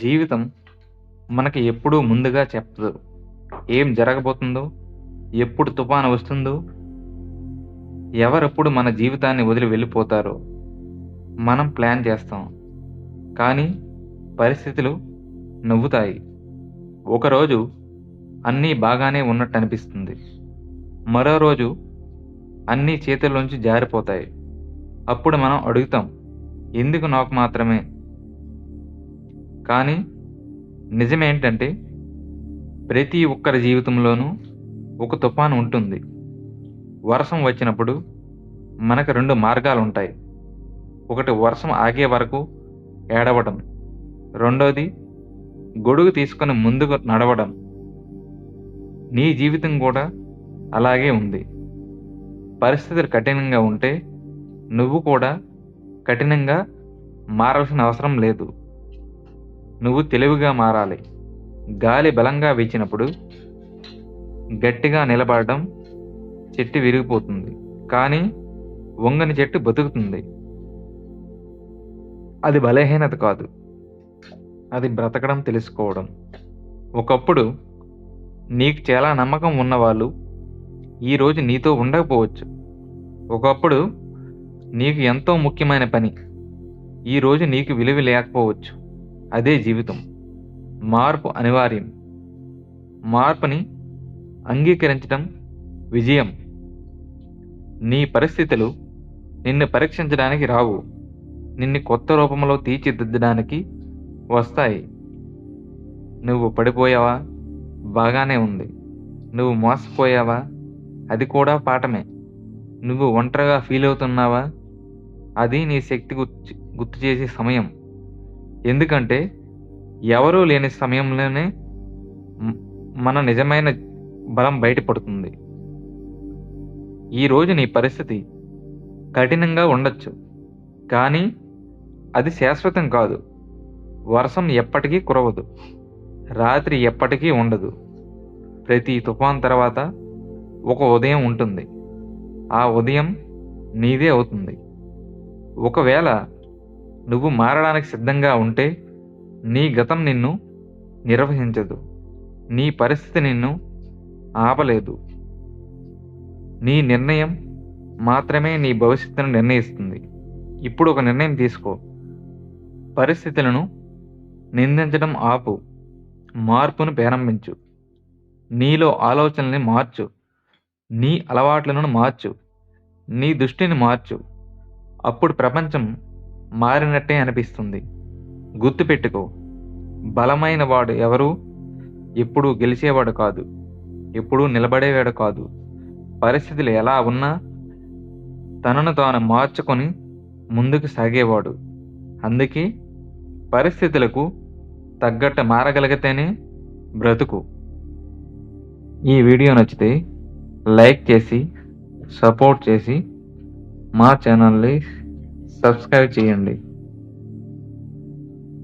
జీవితం మనకి ఎప్పుడూ ముందుగా చెప్పదు. ఏం జరగబోతుందో, ఎప్పుడు తుఫాను వస్తుందో, ఎవరెప్పుడు మన జీవితాన్ని వదిలి వెళ్ళిపోతారో మనం ప్లాన్ చేస్తాం. కానీ పరిస్థితులు నవ్వుతాయి. ఒకరోజు అన్నీ బాగానే ఉన్నట్టు అనిపిస్తుంది. మరో రోజు అన్నీ చేతుల్లోంచి జారిపోతాయి. అప్పుడు మనం అడుగుతాం, ఎందుకు నాకు మాత్రమే? కానీ నిజమేంటంటే ప్రతి ఒక్కరి జీవితంలోనూ ఒక తుఫాను ఉంటుంది. వర్షం వచ్చినప్పుడు మనకు 2 మార్గాలుంటాయి. ఒకటి వర్షం ఆగే వరకు ఏడవడం. రెండోది గొడుగు తీసుకొని ముందుకు నడవడం. నీ జీవితం కూడా అలాగే ఉంది. పరిస్థితులు కఠినంగా ఉంటే నువ్వు కూడా కఠినంగా మారాల్సిన అవసరం లేదు. నువ్వు తెలివిగా మారాలి. గాలి బలంగా వీచినప్పుడు గట్టిగా నిలబడడం. చెట్టు విరిగిపోతుంది, కానీ వంగని చెట్టు బతుకుతుంది. అది బలహీనత కాదు, అది బ్రతకడం తెలుసుకోవడం. ఒకప్పుడు నీకు చాలా నమ్మకం ఉన్నవాళ్ళు ఈరోజు నీతో ఉండకపోవచ్చు. ఒకప్పుడు నీకు ఎంతో ముఖ్యమైన పని ఈరోజు నీకు విలువ లేకపోవచ్చు. అదే జీవితం. మార్పు అనివార్యం. మార్పుని అంగీకరించడం విజయం. నీ పరిస్థితులు నిన్ను పరీక్షించడానికి రావు, నిన్ను కొత్త రూపంలో తీర్చిదిద్దడానికి వస్తాయి. నువ్వు పడిపోయావా? బాగానే ఉంది. నువ్వు మోసపోయావా? అది కూడా పాఠమే. నువ్వు ఒంటరిగా ఫీల్ అవుతున్నావా? అది నీ శక్తి గుర్తు చేసే సమయం. ఎందుకంటే ఎవరూ లేని సమయంలోనే మన నిజమైన బలం బయటపడుతుంది. ఈరోజు నీ పరిస్థితి కఠినంగా ఉండొచ్చు, కానీ అది శాశ్వతం కాదు. వర్షం ఎప్పటికీ కురవదు, రాత్రి ఎప్పటికీ ఉండదు. ప్రతి తుఫాన్ తర్వాత ఒక ఉదయం ఉంటుంది. ఆ ఉదయం నీదే అవుతుంది. ఒకవేళ నువ్వు మారడానికి సిద్ధంగా ఉంటే నీ గతం నిన్ను నిర్వహించదు, నీ పరిస్థితి నిన్ను ఆపలేదు. నీ నిర్ణయం మాత్రమే నీ భవిష్యత్తును నిర్ణయిస్తుంది. ఇప్పుడు ఒక నిర్ణయం తీసుకో. పరిస్థితులను నిందించడం ఆపు. మార్పును ప్రారంభించు. నీలో ఆలోచనల్ని మార్చు. నీ అలవాట్లను మార్చు. నీ దృష్టిని మార్చు. అప్పుడు ప్రపంచం మారినట్టే అనిపిస్తుంది. గుర్తుపెట్టుకో, బలమైన వాడు ఎవరు ఎప్పుడూ గెలిచేవాడు కాదు, ఎప్పుడూ నిలబడేవాడు కాదు. పరిస్థితులు ఎలా ఉన్నా తనను తాను మార్చుకొని ముందుకు సాగేవాడు. అందుకే పరిస్థితులకు తగ్గట్టు మారగలిగితేనే బ్రతుకు. ఈ వీడియో నచ్చితే లైక్ చేసి సపోర్ట్ చేసి మా ఛానల్ని సబ్స్క్రైబ్ చేయండి.